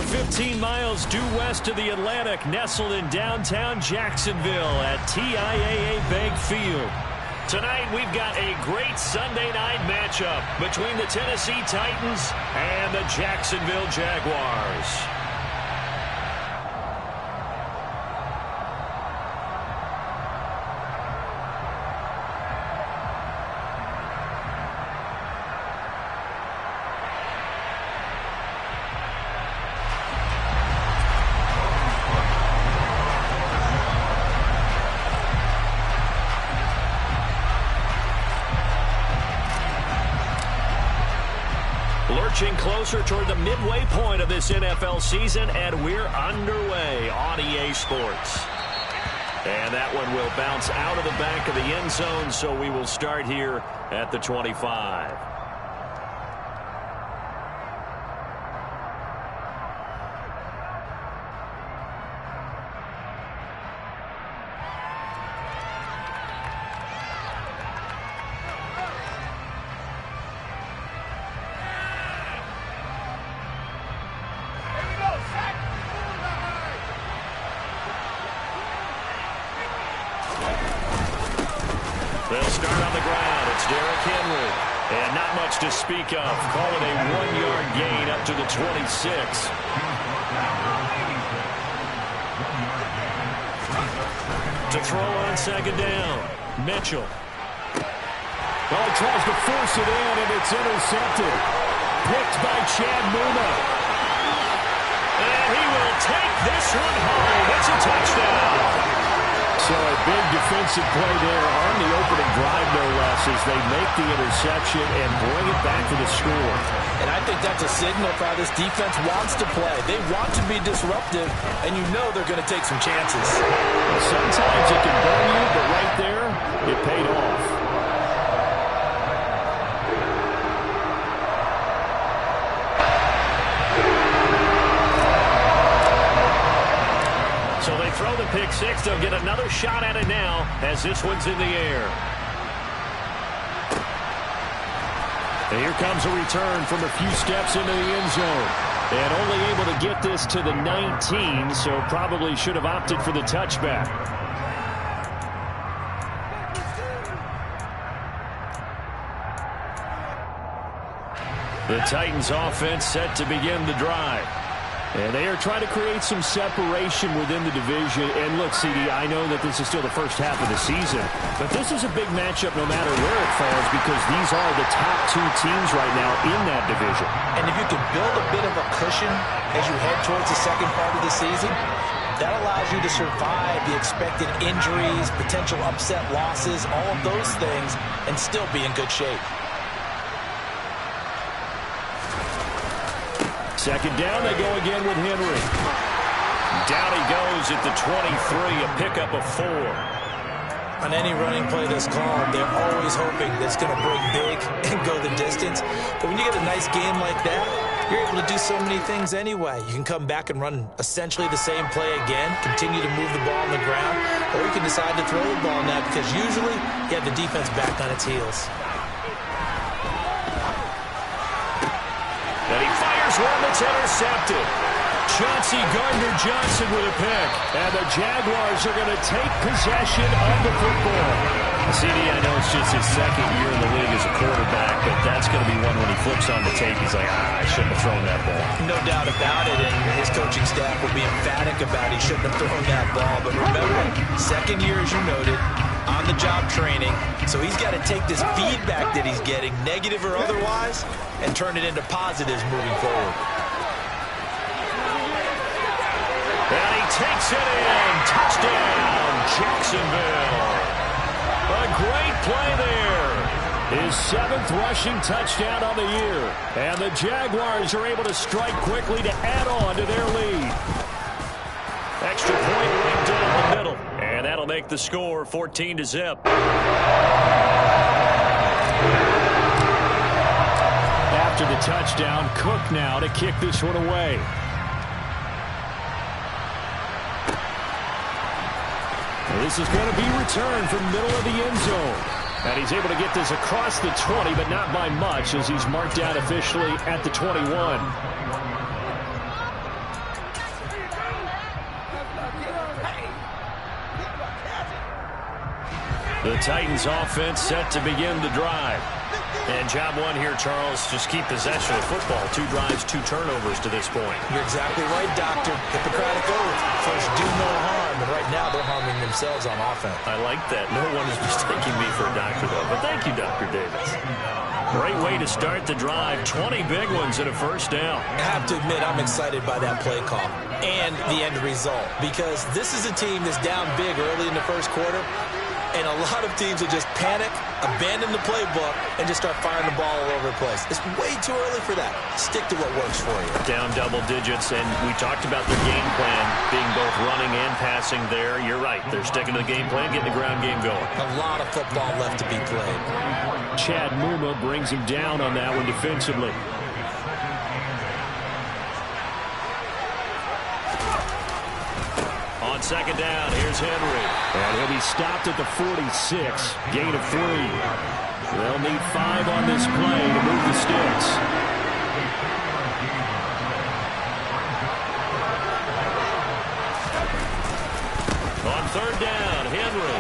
15 miles due west of the Atlantic, nestled in downtown Jacksonville at TIAA Bank Field. Tonight, we've got a great Sunday night matchup between the Tennessee Titans and the Jacksonville Jaguars. Lurching closer toward the midway point of this NFL season, and we're underway on EA Sports. And that one will bounce out of the back of the end zone, so we will start here at the 25. They'll start on the ground. It's Derrick Henry. And not much to speak of. Call it a 1-yard gain up to the 26. To throw on second down. Mitchell. Well, he tries to force it in, and it's intercepted. Picked by Chad Muma. And he will take this one home. It's a touchdown. So a big defensive play there on the opening drive, no less, as they make the interception and bring it back to the score. And I think that's a signal for how this defense wants to play. They want to be disruptive, and you know they're going to take some chances. Well, sometimes it can burn you, but right there, it paid off. So they throw the pick six. They'll get another shot at it now as this one's in the air. And here comes a return from a few steps into the end zone. And only able to get this to the 19, so probably should have opted for the touchback. The Titans offense set to begin the drive. And they are trying to create some separation within the division. And look, CD, I know that this is still the first half of the season, but this is a big matchup no matter where it falls because these are the top two teams right now in that division. And if you can build a bit of a cushion as you head towards the second part of the season, that allows you to survive the expected injuries, potential upset losses, all of those things, and still be in good shape. Second down, they go again with Henry. Down he goes at the 23, a pickup of 4. On any running play that's called, they're always hoping that it's going to break big and go the distance. But when you get a nice game like that, you're able to do so many things anyway. You can come back and run essentially the same play again, continue to move the ball on the ground, or you can decide to throw the ball now because usually you have the defense back on its heels. And he fires one that's intercepted. Chauncey Gardner-Johnson with a pick. And the Jaguars are going to take possession of the football. CD, I know it's just his second year in the league as a quarterback, but that's going to be one when he flips on the tape. He's like, I shouldn't have thrown that ball. No doubt about it, and his coaching staff will be emphatic about he shouldn't have thrown that ball. But remember, second year, as you noted, on-the-job training. So he's got to take this feedback that he's getting, negative or otherwise, and turn it into positives moving forward. And he takes it in. Touchdown, Jacksonville. A great play there. His 7th rushing touchdown on the year. And the Jaguars are able to strike quickly to add on to their lead. Extra point right down the middle. And that'll make the score 14-0. After the touchdown, Cook now to kick this one away. This is going to be returned from the middle of the end zone. And he's able to get this across the 20, but not by much as he's marked down officially at the 21. The Titans offense set to begin the drive. And job one here, Charles, just keep possession of football. 2 drives, 2 turnovers to this point. You're exactly right, Doctor. Hippocratic oath. First, do no harm. And right now, they're harming themselves on offense. I like that. No one is mistaking me for a doctor, though. But thank you, Dr. Davis. Great way to start the drive. 20 big ones and a first down. I have to admit, I'm excited by that play call and the end result. Because this is a team that's down big early in the first quarter. And a lot of teams will just panic, abandon the playbook, and just start firing the ball all over the place. It's way too early for that. Stick to what works for you. Down double digits, and we talked about their game plan being both running and passing there. You're right. They're sticking to the game plan, getting the ground game going. A lot of football left to be played. Chad Muma brings him down on that one defensively. On second down, here's Henry. And he'll be stopped at the 46. Gain of 3. They'll need 5 on this play to move the sticks. On third down, Henry.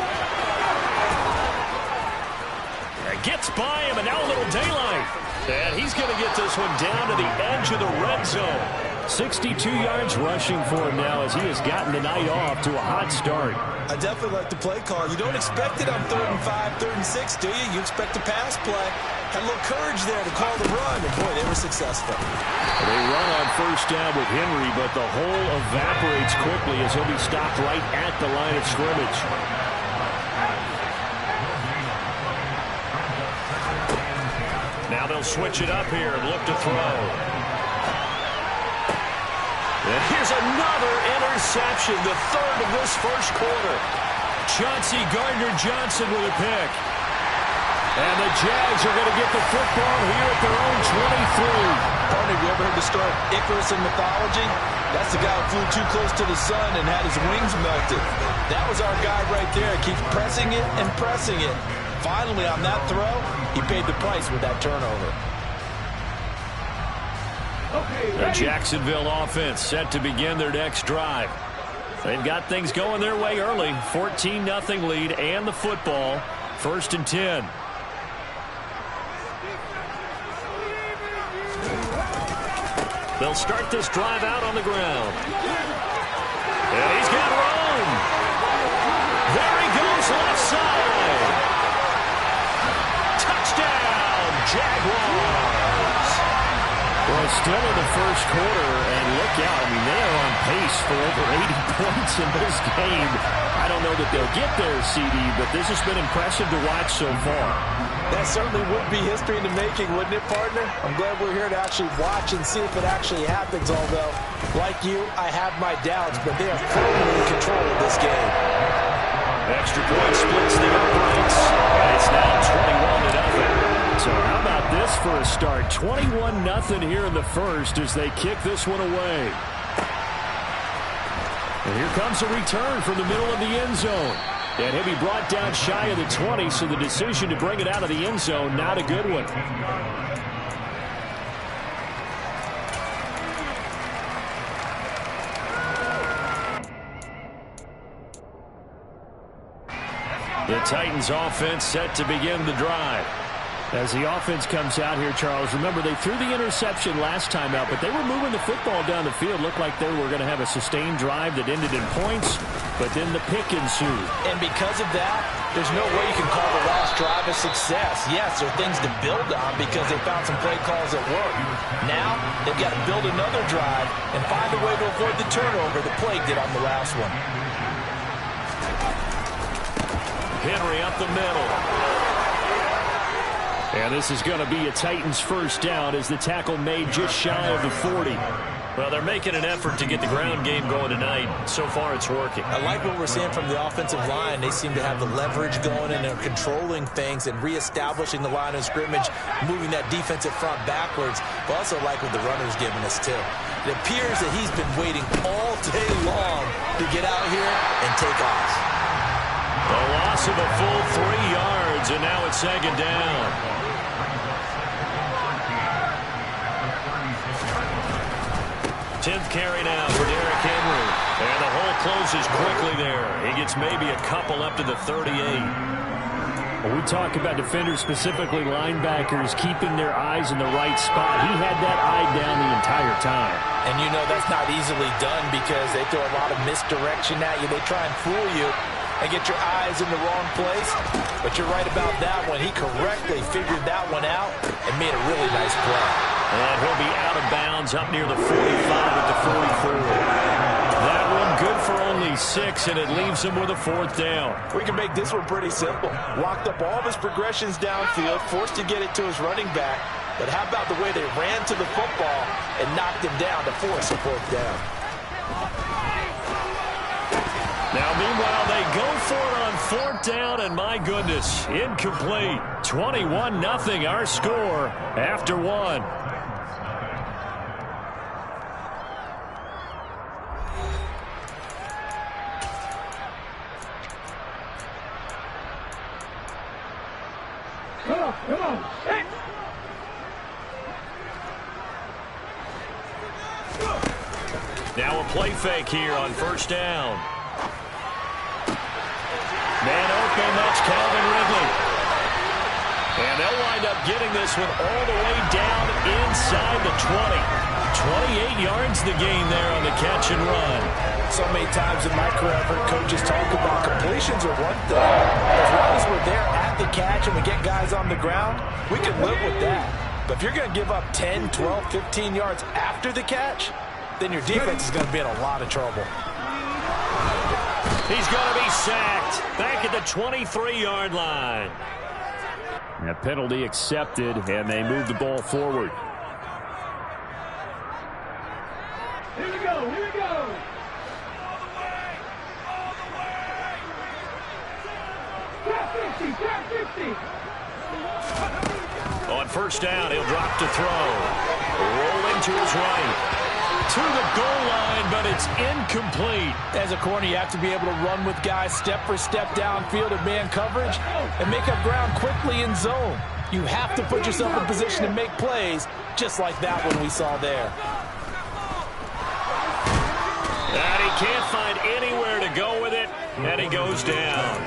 Gets by him, and now a little daylight. And he's going to get this one down to the edge of the red zone. 62 yards rushing for him now as he has gotten the night off to a hot start. I definitely like the play call. You don't expect it on 3rd and 5, 3rd and 6, do you? You expect a pass play. Had a little courage there to call the run, and boy, they were successful. They run on first down with Henry, but the hole evaporates quickly as he'll be stopped right at the line of scrimmage. Now they'll switch it up here and look to throw. And here's another interception, the 3rd of this first quarter. Chauncey Gardner-Johnson with a pick. And the Jags are going to get the football here at their own 23. Partner, you ever heard the story of Icarus in mythology? That's the guy who flew too close to the sun and had his wings melted. That was our guy right there. Keeps pressing it and pressing it. Finally, on that throw, he paid the price with that turnover. The Jacksonville offense set to begin their next drive. They've got things going their way early. 14-0 lead and the football. 1st and 10. They'll start this drive out on the ground. And he's got room. There he goes, left side. Touchdown, Jaguars. Well, still in the first quarter, and look out. I mean, they are on pace for over 80 points in this game. I don't know that they'll get there, CD, but this has been impressive to watch so far. That certainly would be history in the making, wouldn't it, partner? I'm glad we're here to actually watch and see if it actually happens, although, like you, I have my doubts, but they are firmly in control of this game. Extra point splits the uprights, and it's now 21-0. So how about this for a start? 21-0 here in the first as they kick this one away. And here comes a return from the middle of the end zone. And he'll be brought down shy of the 20, so the decision to bring it out of the end zone, not a good one. The Titans offense set to begin the drive. As the offense comes out here, Charles, remember they threw the interception last time out, but they were moving the football down the field. Looked like they were going to have a sustained drive that ended in points, but then the pick ensued. And because of that, there's no way you can call the last drive a success. Yes, there are things to build on because they found some play calls that work. Now, they've got to build another drive and find a way to avoid the turnover that plagued it on the last one. Henry up the middle. And this is going to be a Titans first down as the tackle made just shy of the 40. Well, they're making an effort to get the ground game going tonight. So far, it's working. I like what we're seeing from the offensive line. They seem to have the leverage going, and they're controlling things and reestablishing the line of scrimmage, moving that defensive front backwards. But also like what the runner's giving us, too. It appears that he's been waiting all day long to get out here and take off. A loss of a full 3 yards, and now it's second down. 10th carry now for Derrick Henry. And the hole closes quickly there. He gets maybe a couple up to the 38. When we talk about defenders, specifically linebackers, keeping their eyes in the right spot, he had that eye down the entire time. And you know that's not easily done because they throw a lot of misdirection at you. They try and fool you and get your eyes in the wrong place. But you're right about that one. He correctly figured that one out and made a really nice play. And he'll be out of bounds up near the 45 at the 44. That one good for only 6, and it leaves him with a 4th down. We can make this one pretty simple. Locked up all of his progressions downfield, forced to get it to his running back. But how about the way they ran to the football and knocked him down to force a 4th down? Now, meanwhile, they go for it on 4th down, and my goodness, incomplete. 21-0 our score after 1. Come on. Hey. Now a play fake here on 1st down. Man open, that's Calvin Ridley. And they'll wind up getting this one all the way down inside the 20. 28 yards the gain there on the catch and run. So many times in my career, I've heard coaches talk about completions are one thing. As long as we're there at the catch and we get guys on the ground, we can live with that. But if you're going to give up 10, 12, 15 yards after the catch, then your defense is going to be in a lot of trouble. He's going to be sacked back at the 23-yard line. A penalty accepted, and they move the ball forward. Here we go. Grab 50. On 1st down, he'll drop to throw. Rolling to his right. To the goal line, but it's incomplete. As a corner, you have to be able to run with guys step for step downfield in man coverage and make up ground quickly in zone. You have to put yourself in position to make plays, just like that one we saw there. And he can't find anywhere to go with it, and he goes down.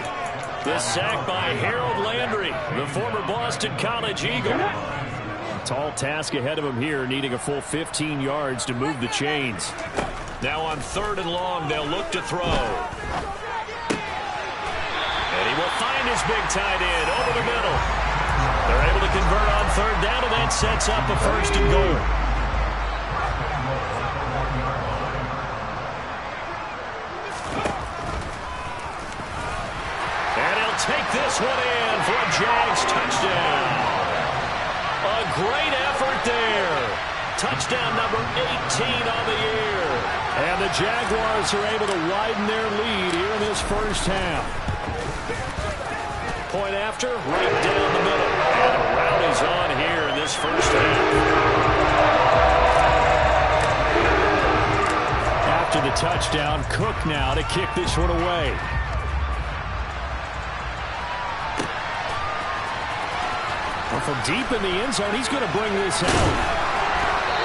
The sack by Harold Landry, the former Boston College Eagle. Tall task ahead of him here, needing a full 15 yards to move the chains. Now on 3rd and long, they'll look to throw. And he will find his big tight end over the middle. They're able to convert on 3rd down, and that sets up a 1st and goal. And he'll take this one in for a Jags touchdown. A great effort there. Touchdown number 18 on the year. And the Jaguars are able to widen their lead here in this 1st half. Point after, right down the middle. And a rout is on here in this 1st half. After the touchdown, Cook now to kick this one away. From deep in the end zone, he's going to bring this out.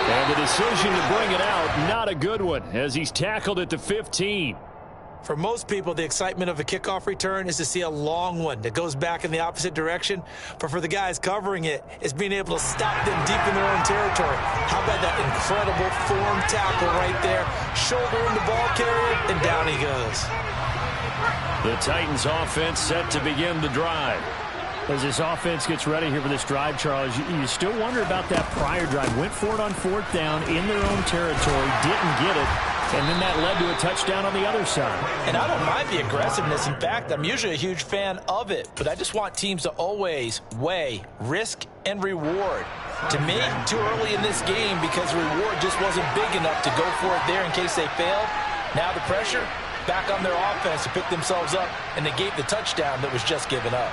And the decision to bring it out, not a good one, as he's tackled at the 15. For most people, the excitement of a kickoff return is to see a long one that goes back in the opposite direction. But for the guys covering it, it's being able to stop them deep in their own territory. How about that incredible form tackle right there? Shoulder in the ball carrier, and down he goes. The Titans offense set to begin the drive. As this offense gets ready here for this drive, Charles, you still wonder about that prior drive. Went for it on 4th down in their own territory, didn't get it, and then that led to a touchdown on the other side. And I don't mind the aggressiveness. In fact, I'm usually a huge fan of it, but I just want teams to always weigh risk and reward. To me, too early in this game because the reward just wasn't big enough to go for it there in case they failed. Now the pressure back on their offense to pick themselves up and negate the touchdown that was just given up.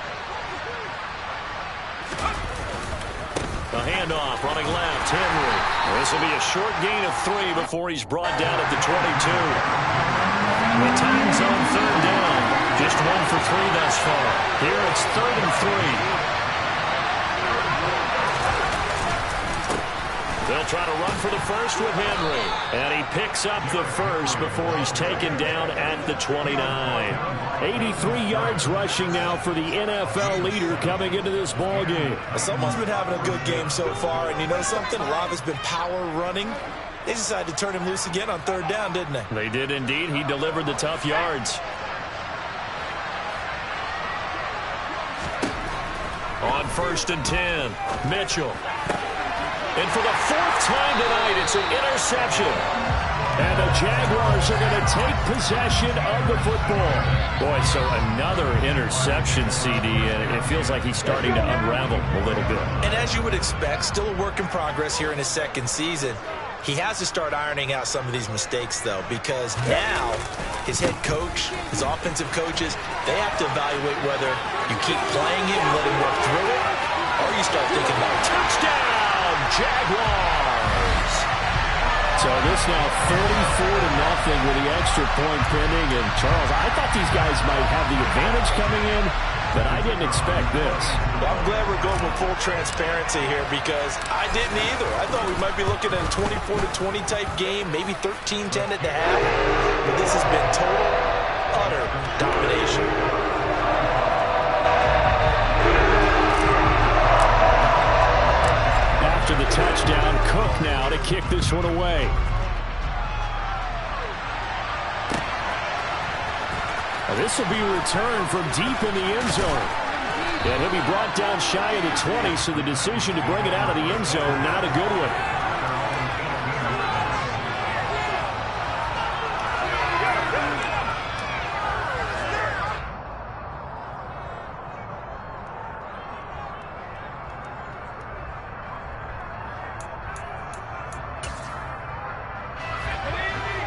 The handoff, running left, Henry. This will be a short gain of 3 before he's brought down at the 22. The Titans on 3rd down. Just 1 for 3 thus far. Here it's 3rd and 3. They'll try to run for the first with Henry. And he picks up the first before he's taken down at the 29. 83 yards rushing now for the NFL leader coming into this ball game. Someone's been having a good game so far, and you know something? A lot of it's been power running. They decided to turn him loose again on third down, didn't they? They did indeed. He delivered the tough yards. On 1st and 10, Mitchell. And for the 4th time tonight, it's an interception. And the Jaguars are going to take possession of the football. Boy, so another interception, CD, and it feels like he's starting to unravel a little bit. And as you would expect, still a work in progress here in his second season. He has to start ironing out some of these mistakes, though, because now his head coach, his offensive coaches, they have to evaluate whether you keep playing him and let him work through it, or you start thinking about touchdown, Jaguars. So this now 44-0 with the extra point pending. And Charles, I thought these guys might have the advantage coming in, but I didn't expect this. Well, I'm glad we're going with full transparency here because I didn't either. I thought we might be looking at a 24-20 type game, maybe 13-10 at the half. But this has been total, utter domination. After the touchdown, Cook now to kick this one away. This will be returned from deep in the end zone. And he'll be brought down shy of the 20, so the decision to bring it out of the end zone, not a good one.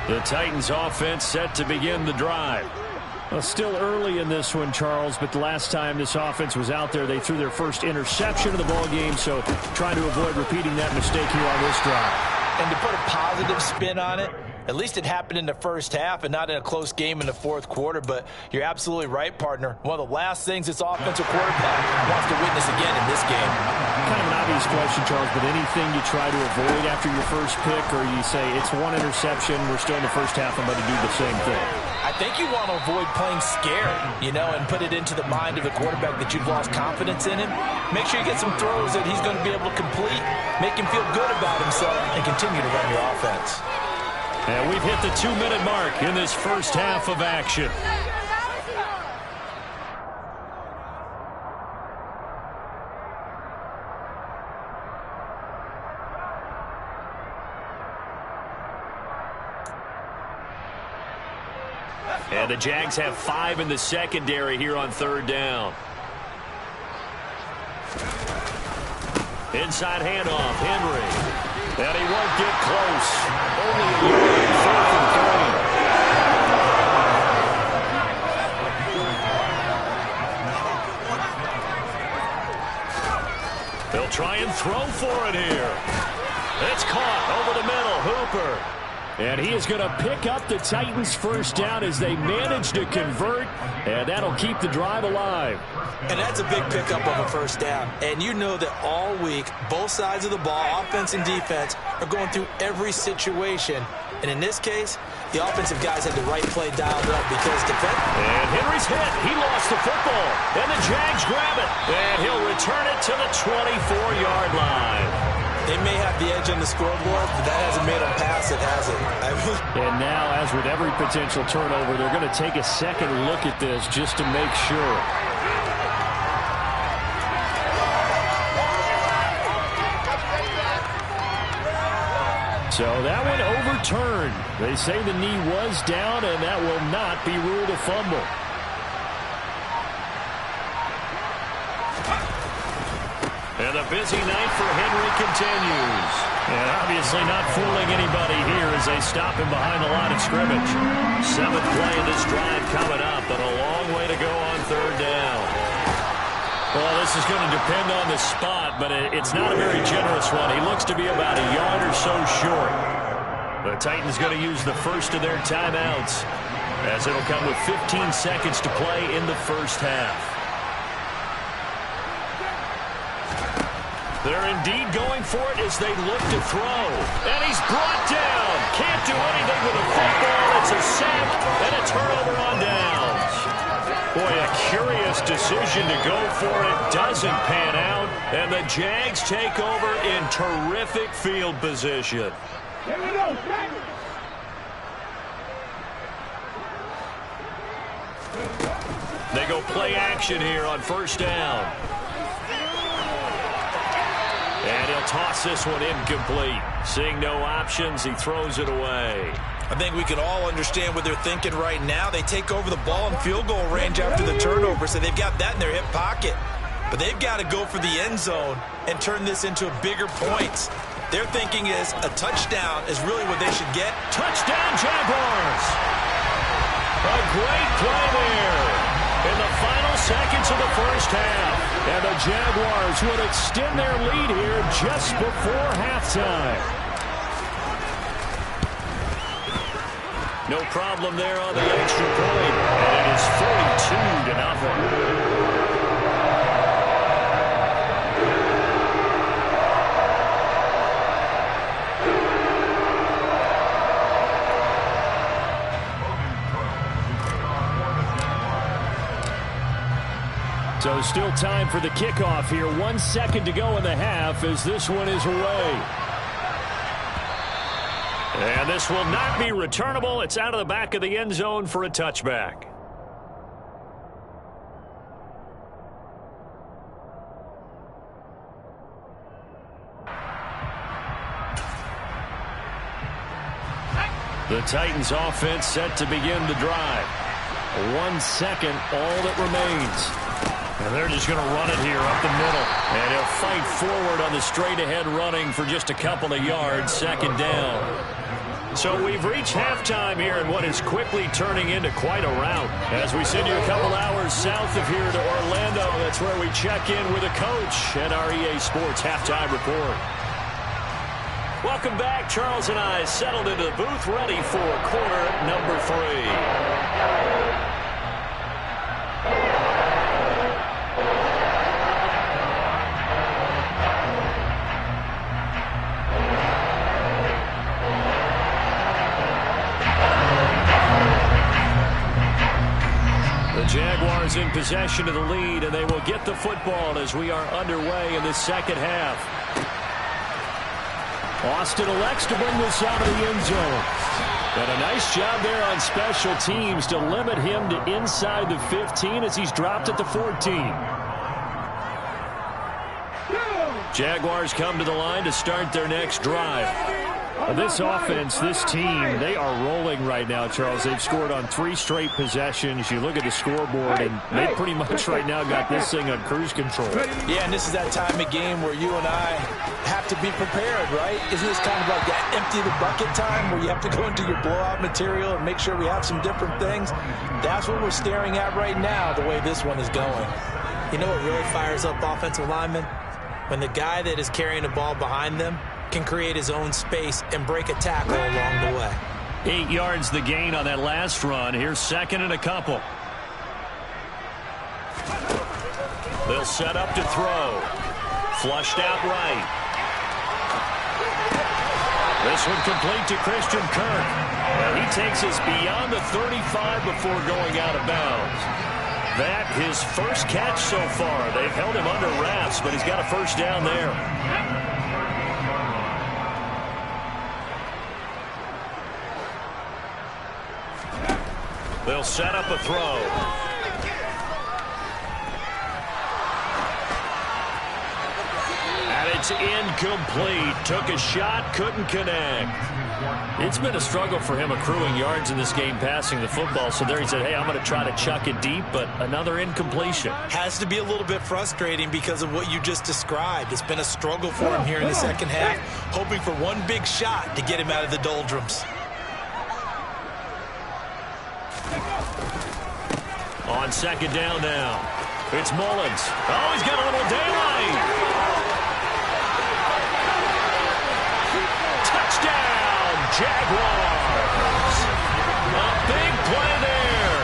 The Titans offense set to begin the drive. Well, still early in this one, Charles, but the last time this offense was out there, they threw their first interception of the ball game, so trying to avoid repeating that mistake here on this drive. And to put a positive spin on it, at least it happened in the first half and not in a close game in the fourth quarter, but you're absolutely right, partner. One of the last things this offensive quarterback wants to witness again in this game. Kind of an obvious question, Charles, but anything you try to avoid after your first pick, or you say it's one interception, we're still in the first half, I'm going to do the same thing? I think you want to avoid playing scared, you know, and put it into the mind of the quarterback that you've lost confidence in him. Make sure you get some throws that he's going to be able to complete, make him feel good about himself, and continue to run your offense. And we've hit the 2-minute mark in this first half of action. And the Jags have 5 in the secondary here on third down. Inside handoff, Henry. And he won't get close. Only a yard, 4th and 3. They'll try and throw for it here. It's caught over the middle, Hooper. And he is going to pick up the Titans' first down as they manage to convert, and that'll keep the drive alive. And that's a big pickup of a first down. And you know that all week, both sides of the ball, offense and defense, are going through every situation. And in this case, the offensive guys had the right play dialed up because defense. And Henry's hit. He lost the football. And the Jags grab it. And he'll return it to the 24-yard line. They may have the edge on the scoreboard, but that hasn't made them pass it, has it? And now, as with every potential turnover, they're going to take a second look at this just to make sure. So that one overturned. They say the knee was down, and that will not be ruled a fumble. And the busy night for Henry continues. And obviously not fooling anybody here as they stop him behind the line of scrimmage. 7th play of this drive coming up, but a long way to go on third down. Well, this is going to depend on the spot, but it's not a very generous one. He looks to be about a yard or so short. The Titans going to use the first of their timeouts, as it'll come with 15 seconds to play in the first half. They're indeed going for it as they look to throw. And he's brought down. Can't do anything with the football. It's a sack and a turnover on downs. Boy, a curious decision to go for it. Doesn't pan out. And the Jags take over in terrific field position. Here we go. They go play action here on first down. And he'll toss this one incomplete. Seeing no options, he throws it away. I think we can all understand what they're thinking right now. They take over the ball in field goal range after the turnover, so they've got that in their hip pocket. But they've got to go for the end zone and turn this into bigger points. Their thinking is a touchdown is really what they should get. Touchdown, Jaguars! A great play there in the final seconds of the first half. And the Jaguars would extend their lead here just before halftime. No problem there on the extra point. And it is 42-0. So still time for the kickoff here. 1 second to go in the half as this one is away. And this will not be returnable. It's out of the back of the end zone for a touchback. The Titans offense set to begin the drive. 1 second, all that remains. And they're just going to run it here up the middle. And he'll fight forward on the straight-ahead running for just a couple of yards, second down. So we've reached halftime here in what is quickly turning into quite a rout. As we send you a couple hours south of here to Orlando, that's where we check in with a coach at our EA Sports Halftime Report. Welcome back. Charles and I settled into the booth, ready for quarter number 3. Jaguars in possession of the lead, and they will get the football as we are underway in the second half. Austin elects to bring this out of the end zone. And a nice job there on special teams to limit him to inside the 15 as he's dropped at the 14. Jaguars come to the line to start their next drive. This offense, this team, they are rolling right now, Charles. They've scored on 3 straight possessions. You look at the scoreboard, and they pretty much right now got this thing on cruise control. Yeah, and this is that time of game where you and I have to be prepared, right? Isn't this kind of like that empty the bucket time where you have to go into your blowout material and make sure we have some different things? That's what we're staring at right now, the way this one is going. You know what really fires up offensive linemen? When the guy that is carrying the ball behind them can create his own space and break a tackle along the way. 8 yards the gain on that last run. Here's second and a couple. They'll set up to throw. Flushed out right. This one complete to Christian Kirk. And he takes us beyond the 35 before going out of bounds. That his first catch so far. They've held him under wraps, but he's got a first down there. They'll set up a throw. And it's incomplete. Took a shot, couldn't connect. It's been a struggle for him accruing yards in this game passing the football. So there he said, hey, I'm going to try to chuck it deep, but another incompletion. Has to be a little bit frustrating because of what you just described. It's been a struggle for him here in the second half, hoping for one big shot to get him out of the doldrums. On second down now, it's Mullins. Oh, he's got a little daylight. Touchdown, Jaguars. A big play there.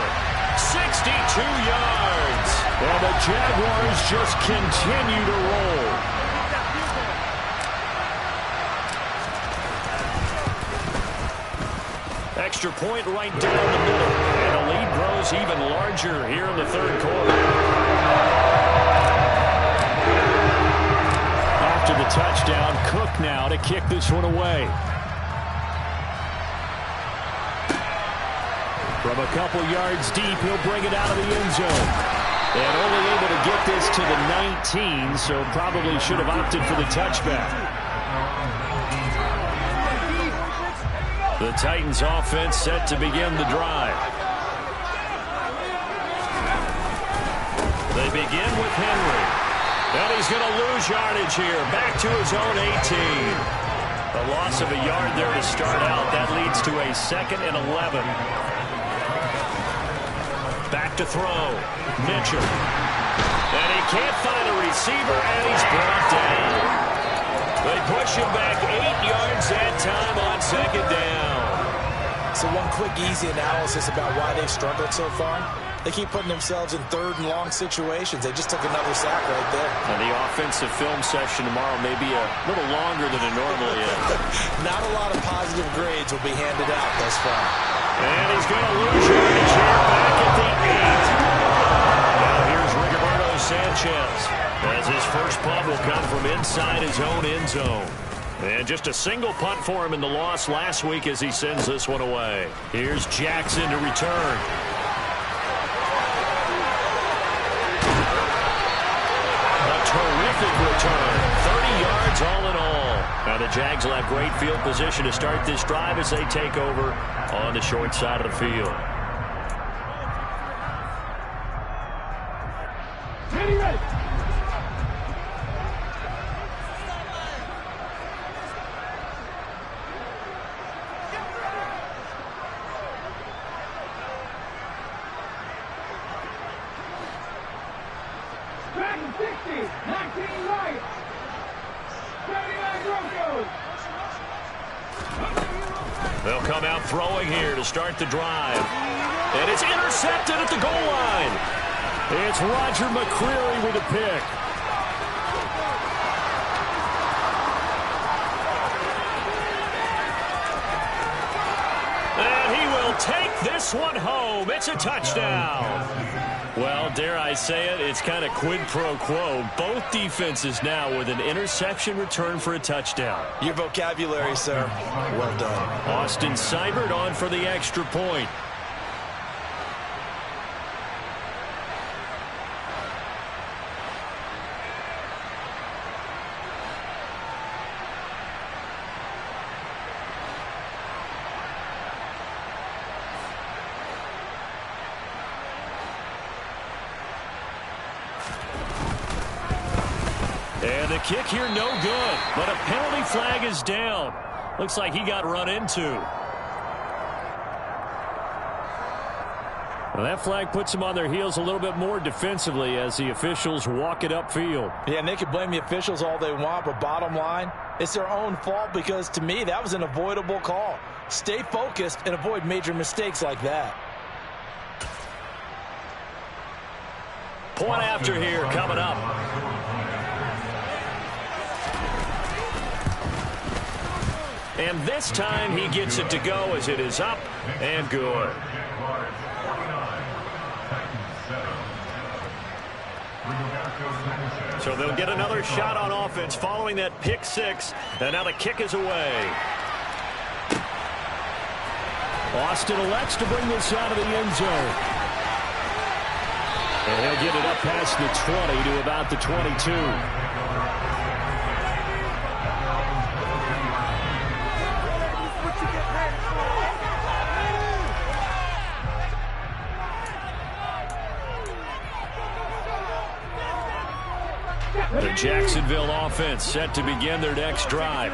62 yards. And the Jaguars just continue to roll. extra point right down the middle. And the lead grows even larger here in the third quarter. After the touchdown, Cook now to kick this one away. From a couple yards deep, he'll bring it out of the end zone. And only able to get this to the 19, so probably should have opted for the touchback. The Titans offense set to begin the drive. They begin with Henry. And he's going to lose yardage here. Back to his own 18. A loss of a yard there to start out. That leads to a 2nd and 11. Back to throw. Mitchell. And he can't find a receiver, and he's brought down. They push him back 8 yards that time on 2nd down. So one quick, easy analysis about why they've struggled so far. They keep putting themselves in 3rd and long situations. They just took another sack right there. And the offensive film session tomorrow may be a little longer than it normally is. Not a lot of positive grades will be handed out thus far. And he's going to lose yardage here back at the 8. Now here's Rigoberto Sanchez, as his first punt will come from inside his own end zone. And just a single punt for him in the loss last week as he sends this one away. Here's Jackson to return. Terrific return. 30 yards all in all. Now the Jags will have great field position to start this drive as they take over on the short side of the field. Ready. 60, 19 right. 79 Broncos. They'll come out throwing here to start the drive. And it's intercepted at the goal line. It's Roger McCreary with a pick. And he will take this one home. It's a touchdown. Well, dare I say it, it's kind of quid pro quo. Both defenses now with an interception return for a touchdown. Your vocabulary, sir. Well done. Austin Seibert on for the extra point. And the kick here no good, but a penalty flag is down. Looks like he got run into. Well, that flag puts them on their heels a little bit more defensively as the officials walk it upfield. Yeah, and they can blame the officials all they want, but bottom line, it's their own fault because, to me, that was an avoidable call. Stay focused and avoid major mistakes like that. Point after here coming up. And this time he gets it to go as it is up and good. So they'll get another shot on offense following that pick six. And now the kick is away. Austin elects to bring this out of the end zone. And he'll get it up past the 20 to about the 22. The Jacksonville offense set to begin their next drive.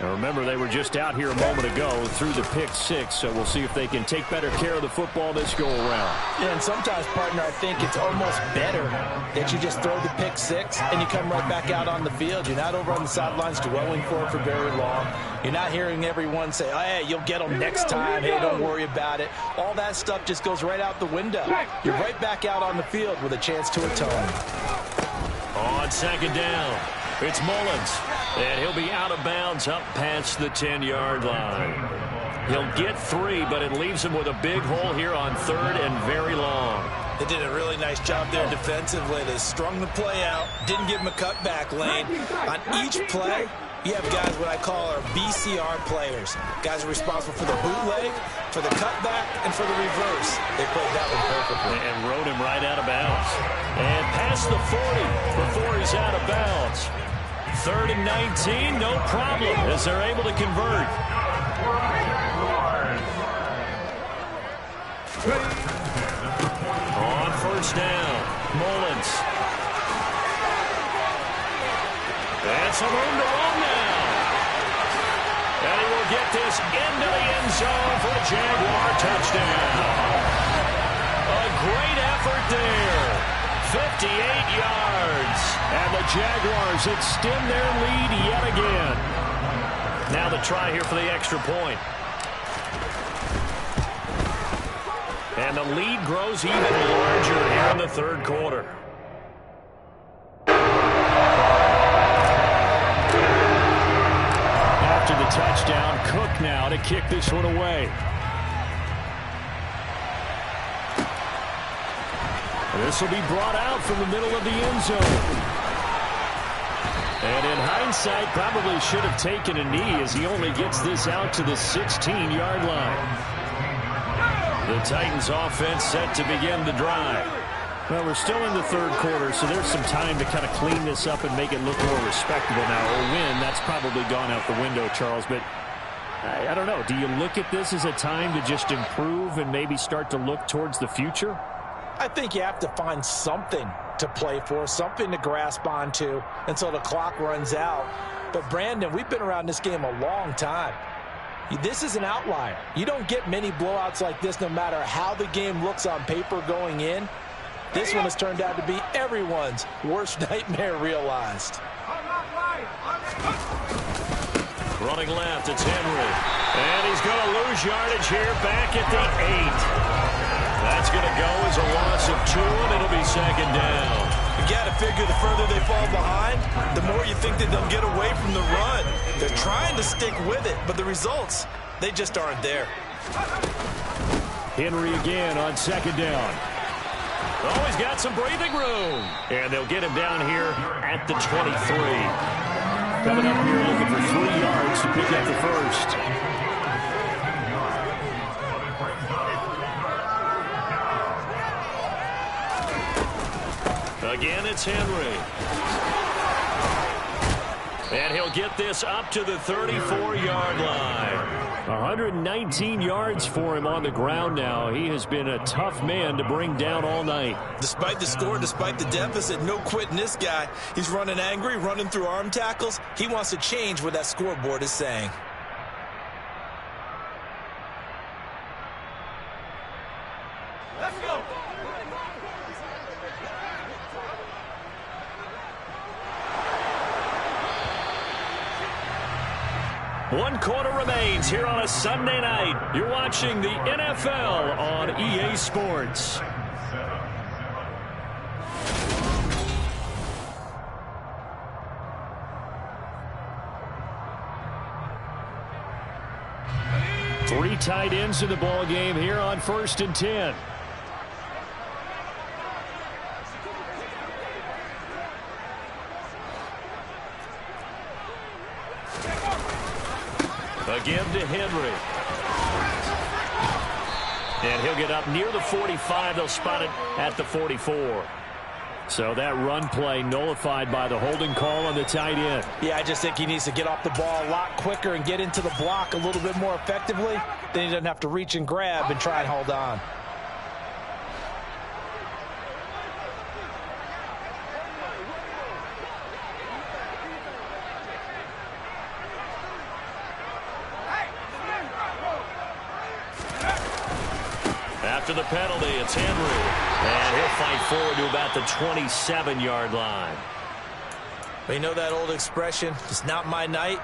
Now remember, they were just out here a moment ago through the pick six, so we'll see if they can take better care of the football this go-around. Yeah, and sometimes, partner, I think it's almost better that you just throw the pick six and you come right back out on the field. You're not over on the sidelines dwelling for it for very long. You're not hearing everyone say, oh, hey, you'll get them next time. Hey, don't worry about it. All that stuff just goes right out the window. You're right back out on the field with a chance to atone. On second down, it's Mullins, and he'll be out of bounds up past the 10-yard line. He'll get 3, but it leaves him with a big hole here on 3rd and very long. They did a really nice job there defensively. They strung the play out, didn't give him a cutback lane. On each play, you have guys what I call our BCR players. Guys are responsible for the bootleg, for the cutback, and for the reverse. They played that one perfectly. And rode him right out of bounds. And past the 40 before he's out of bounds. 3rd and 19, no problem, as they're able to convert. On 1st down, Mullins. And some room to run now. And he will get this into the end zone for a Jaguar touchdown. A great effort there. 58 yards. And the Jaguars extend their lead yet again. Now the try here for the extra point. And the lead grows even larger here in the 3rd quarter. After the touchdown, Cook now to kick this one away. This will be brought out from the middle of the end zone. And in hindsight, probably should have taken a knee as he only gets this out to the 16-yard line. The Titans offense set to begin the drive. Well, we're still in the 3rd quarter, so there's some time to kind of clean this up and make it look more respectable now. Or win, that's probably gone out the window, Charles. But I don't know. Do you look at this as a time to just improve and maybe start to look towards the future? I think you have to find something to play for, something to grasp onto until the clock runs out. But, Brandon, we've been around this game a long time. This is an outlier. You don't get many blowouts like this no matter how the game looks on paper going in. This one has turned out to be everyone's worst nightmare realized. Running left, it's Henry. And he's going to lose yardage here back at the 8. That's going to go as a loss of 2, and it'll be 2nd down. You got to figure the further they fall behind, the more you think that they'll get away from the run. They're trying to stick with it, but the results, they just aren't there. Henry again on 2nd down. Oh, he's got some breathing room. And they'll get him down here at the 23. Coming up here looking for 3 yards to pick up the 1st. Again, it's Henry. And he'll get this up to the 34-yard line. 119 yards for him on the ground now. He has been a tough man to bring down all night. Despite the score, despite the deficit, no quitting this guy. He's running angry, running through arm tackles. He wants to change what that scoreboard is saying. Let's go. One quarter remains here on a Sunday night. You're watching the NFL on EA Sports. Three tight ends in the ball game here on 1st and 10. Again to Henry. And he'll get up near the 45. They'll spot it at the 44. So that run play nullified by the holding call on the tight end. Yeah, I just think he needs to get off the ball a lot quicker and get into the block a little bit more effectively. Then he doesn't have to reach and grab and try and hold on. After the penalty, it's Henry. And he'll fight forward to about the 27-yard line. But you know that old expression, it's not my night?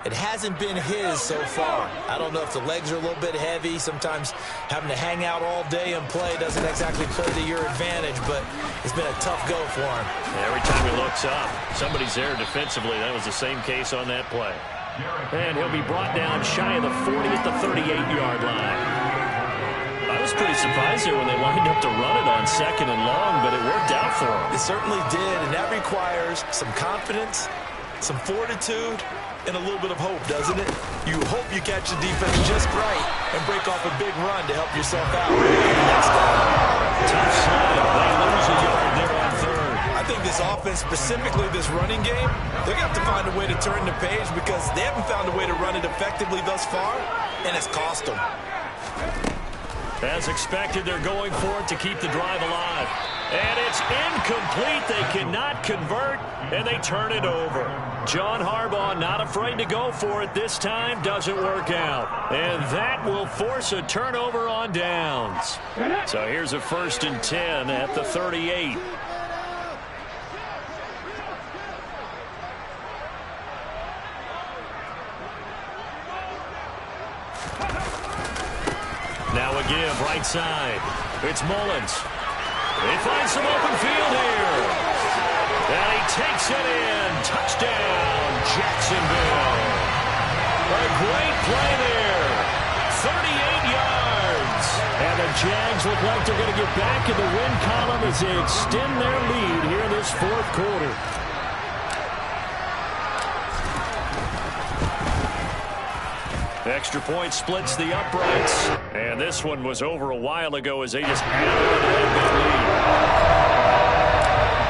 It hasn't been his so far. I don't know if the legs are a little bit heavy. Sometimes having to hang out all day and play doesn't exactly play to your advantage, but it's been a tough go for him. Every time he looks up, somebody's there defensively. That was the same case on that play. And he'll be brought down shy of the 40 at the 38-yard line. I was pretty surprised there when they lined up to run it on 2nd and long, but it worked out for them. It certainly did, and that requires some confidence, some fortitude, and a little bit of hope, doesn't it? You hope you catch the defense just right and break off a big run to help yourself out. Next down. Tough slide. They lose a yard there on 3rd. I think this offense, specifically this running game, they're going to have to find a way to turn the page because they haven't found a way to run it effectively thus far, and it's cost them. As expected, they're going for it to keep the drive alive. And it's incomplete. They cannot convert, and they turn it over. John Harbaugh not afraid to go for it this time. Doesn't work out. And that will force a turnover on downs. So here's a 1st and 10 at the 38. Now a give, right side. It's Mullins. They find some open field here. And he takes it in. Touchdown, Jacksonville. A great play there. 38 yards. And the Jags look like they're going to get back in the win column as they extend their lead here in this 4th quarter. Extra point splits the uprights. And this one was over a while ago as they just added on that big lead.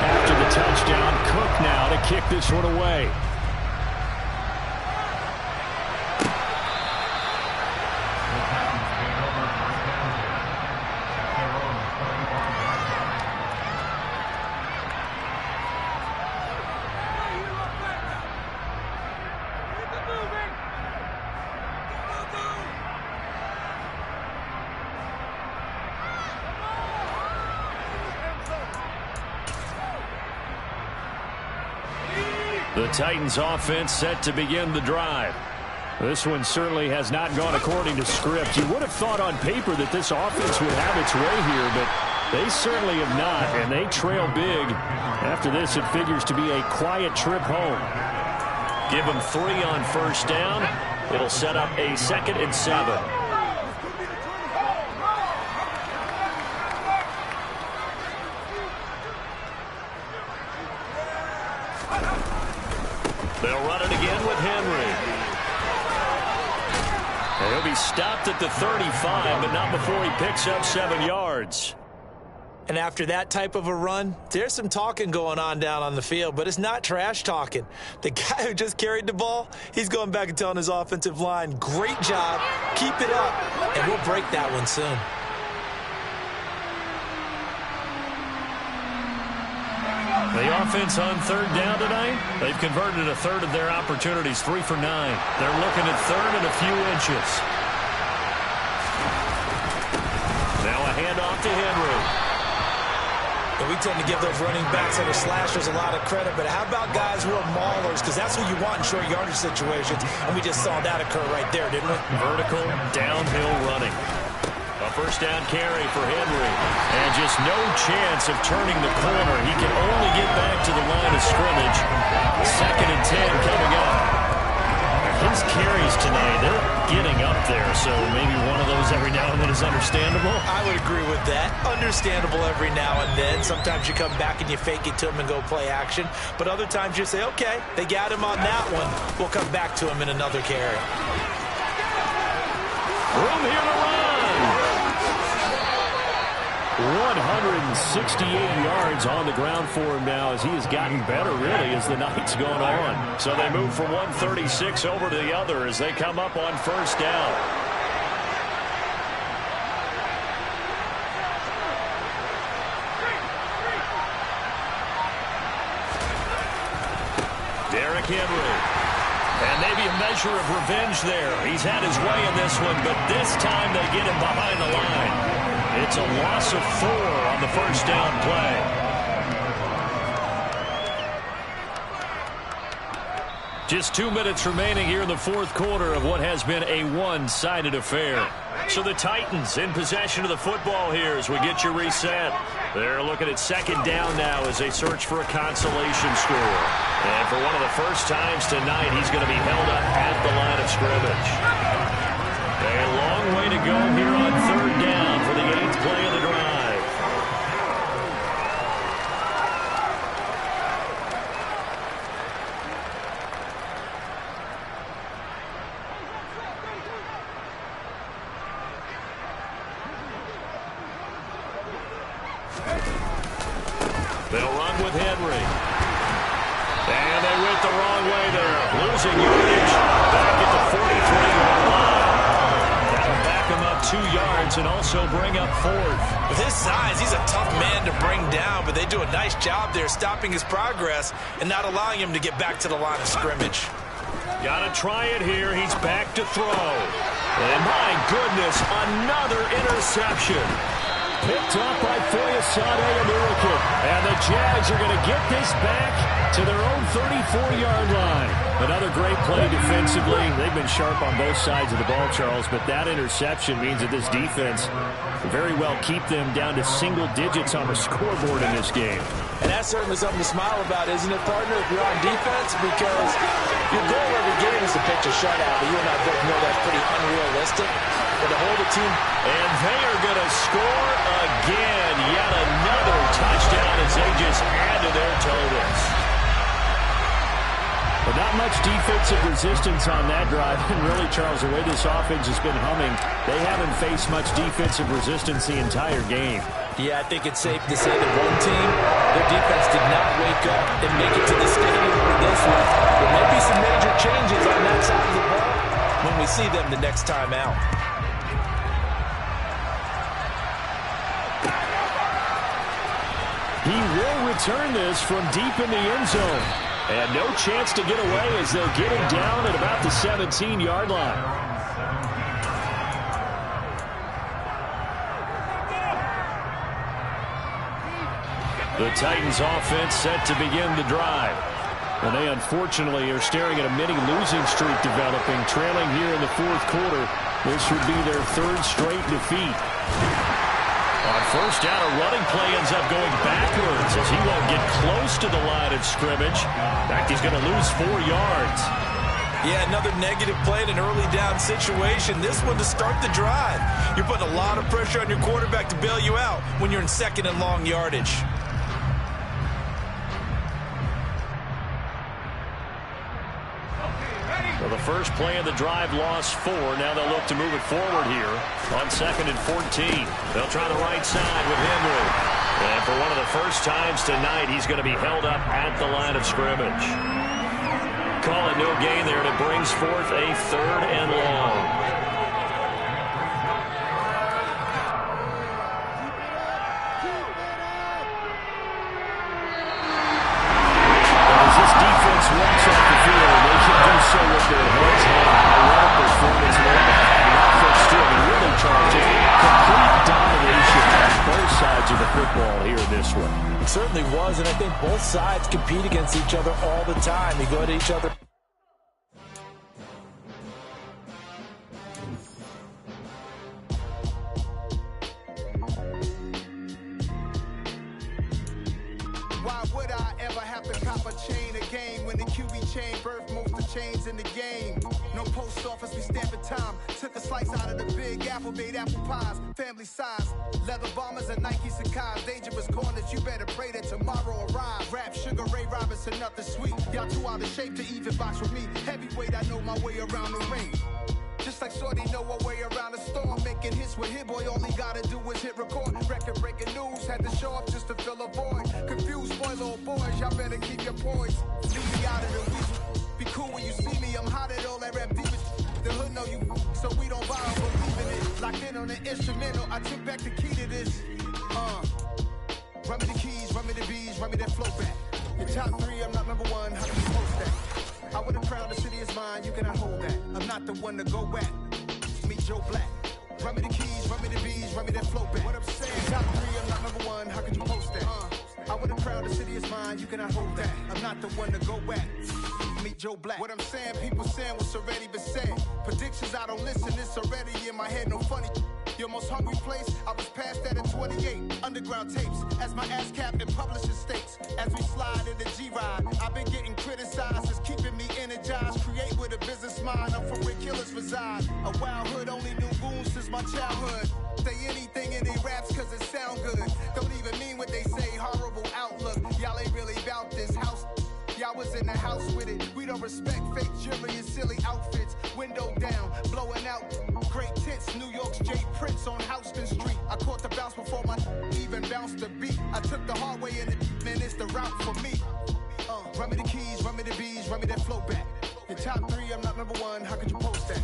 After the touchdown, Cook now to kick this one away. The Titans offense set to begin the drive. This one certainly has not gone according to script. You would have thought on paper that this offense would have its way here, but they certainly have not, and they trail big. After this, it figures to be a quiet trip home. Give them 3 on 1st down. It'll set up a 2nd and 7. They'll run it again with Henry. And he'll be stopped at the 35, but not before he picks up 7 yards. And after that type of a run, there's some talking going on down on the field, but it's not trash talking. The guy who just carried the ball, he's going back and telling his offensive line, great job, keep it up, and we'll break that one soon. The offense on 3rd down tonight, they've converted a 1/3 of their opportunities, 3 for 9. They're looking at 3rd and a few inches. Now a handoff to Henry. And we tend to give those running backs that are slashers a lot of credit, but how about guys who are maulers? Because that's what you want in short yardage situations, and we just saw that occur right there, didn't we? Vertical, downhill running. A 1st down carry for Henry. And just no chance of turning the corner. He can only get back to the line of scrimmage. 2nd and 10 coming up. His carries tonight, they're getting up there, so maybe one of those every now and then is understandable. I would agree with that. Understandable every now and then. Sometimes you come back and you fake it to him and go play action. But other times you say, okay, they got him on that one. We'll come back to him in another carry. Room here to run. 168 yards on the ground for him now as he has gotten better, really, as the night's gone on. So they move from 136 over to the other as they come up on 1st down. Derrick Henry. And maybe a measure of revenge there. He's had his way in this one, but this time they get him behind the line. It's a loss of 4 on the 1st down play. Just 2 minutes remaining here in the 4th quarter of what has been a one-sided affair. So the Titans in possession of the football here as we get you reset. They're looking at second down now as they search for a consolation score. And for one of the first times tonight, he's going to be held up at the line of scrimmage. A long way to go here on third down for the 8th play of the drive. They'll run with Henry. And they went the wrong way there. Losing yardage back at the 43-yard line. That'll back him up 2 yards and also bring up 4th. With his size, he's a tough man to bring down, but they do a nice job there stopping his progress and not allowing him to get back to the line of scrimmage. Got to try it here. He's back to throw. And my goodness, another interception. Picked up by Foyesade American. And the Jags are going to get this back to their own 34-yard line. Another great play defensively. They've been sharp on both sides of the ball, Charles, but that interception means that this defense will very well keep them down to single digits on the scoreboard in this game. And that's certainly something to smile about, isn't it, partner, if you're on defense? Because your goal every game is to pitch a shutout, but you and I both know that's pretty unrealistic. But to hold a team... And they are going to score again. Yet another touchdown as they just add to their totals. But not much defensive resistance on that drive. And really, Charles, the way this offense has been humming, they haven't faced much defensive resistance the entire game. Yeah, I think it's safe to say that one team, their defense did not wake up and make it to the stadium with this one. There may be some major changes on that side of the ball when we see them the next time out. He will return this from deep in the end zone. And no chance to get away as they'll get him down at about the 17-yard line. The Titans offense set to begin the drive. And they unfortunately are staring at a mini losing streak developing, trailing here in the 4th quarter. This would be their 3rd straight defeat. On first down, a running play ends up going backwards as he won't get close to the line of scrimmage. In fact, he's going to lose 4 yards. Yeah, another negative play in an early down situation. This one to start the drive. You're putting a lot of pressure on your quarterback to bail you out when you're in 2nd and long yardage. Well, the first play of the drive lost 4. Now they'll look to move it forward here on 2nd and 14. They'll try the right side with Henry. And for one of the first times tonight, he's going to be held up at the line of scrimmage. Call it no gain there, and it brings forth a 3rd and long. Walks off the field, they should do so with their heads held. What a performance led by the offense too. I mean, really, Charles, just complete domination on both sides of the football here in this one. It certainly was, and I think both sides compete against each other all the time. You go at each other. Why would I ever have to cop a chain a game when the QB chain birthed most of chains in the game? No post office, we stamping time. Took a slice out of the big apple, made apple pies, family size. Leather bombers and Nike Sacai's. Dangerous corners, you better pray that tomorrow arrives. Rap, Sugar Ray Robinson, nothing sweet. Y'all too out of shape to even box with me. Heavyweight, I know my way around the ring. Just like Shorty know a way around the storm. Making hits with Hit Boy, all he gotta do is hit record. Record breaking news, had to show up just to fill a void. Confused boy, little boys, y'all better keep your poise. Leave me out of the week. Be cool when you see me, I'm hot at all that rap deep. The hood know you, so we don't borrow, believe in it. Locked in on the instrumental, I took back the key to this. Run me the keys, run me the bees, run me that flow back. Your top 3, I'm not number 1, how can you post that? I would have crowned the city is mine, you cannot hold that. I'm not the one to go at. Meet Joe Black. Run me the keys, run me the bees, run me that flow back. What I'm saying, top 3, I'm not number 1, how could you post that? I would have crowned the city is mine, you cannot hold that. I'm not the one to go at. Meet Joe Black. What I'm saying, people saying what's already been said. Predictions, I don't listen, it's already in my head, no funny. Your most hungry place, I was past that at 28. Underground tapes, as my ass cap and publisher states. As we slide in the G-Ride, I've been getting criticized as keeping me energized. Create with a business mind, I'm from where killers reside. A wild hood, only knew goons since my childhood. Say anything in they raps cause it sound good. Don't even mean what they say, horrible outlook. Y'all ain't really about this house. Y'all was in the house with it. We don't respect fake jewelry and silly outfits. Window down, blowing out. Great tits, New York's J. Prince on Houston Street. I caught the bounce before my even bounced the beat. I took the hard way in it, man, it's the route for me. Run me the keys, run me the bees, run me that flow back. Your top 3, I'm not number 1, how could you post that?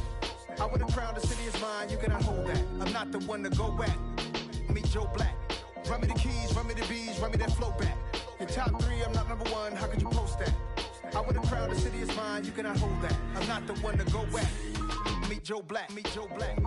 I would have crowned the city is mine, you cannot hold that. I'm not the one to go back. Meet Joe Black. Run me the keys, run me the bees, run me that flow back. Your top 3, I'm not number 1, how could you post that? I would have crowned the city is mine, you cannot hold that. I'm not the one to go back. Meet Joe Black, meet Joe Black.